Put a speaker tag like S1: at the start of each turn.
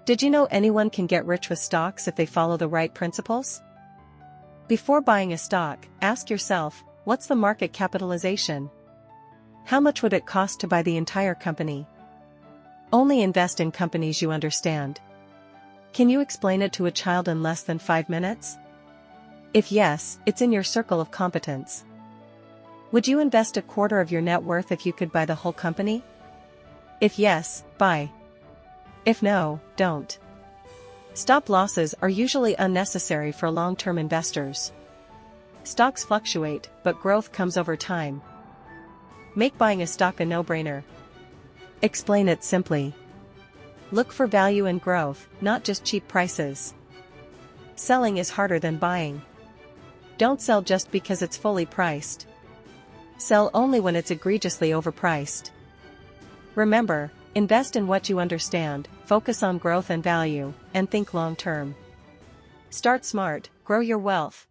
S1: Did you know anyone can get rich with stocks if they follow the right principles? Before buying a stock, ask yourself, what's the market capitalization? How much would it cost to buy the entire company? Only invest in companies you understand. Can you explain it to a child in less than 5 minutes? If yes, it's in your circle of competence. Would you invest a quarter of your net worth if you could buy the whole company? If yes, buy. If no, don't. Stop losses are usually unnecessary for long-term investors. Stocks fluctuate, but growth comes over time. Make buying a stock a no-brainer. Explain it simply. Look for value and growth, not just cheap prices. Selling is harder than buying. Don't sell just because it's fully priced. Sell only when it's egregiously overpriced. Remember, invest in what you understand, focus on growth and value, and think long-term. Start smart, grow your wealth.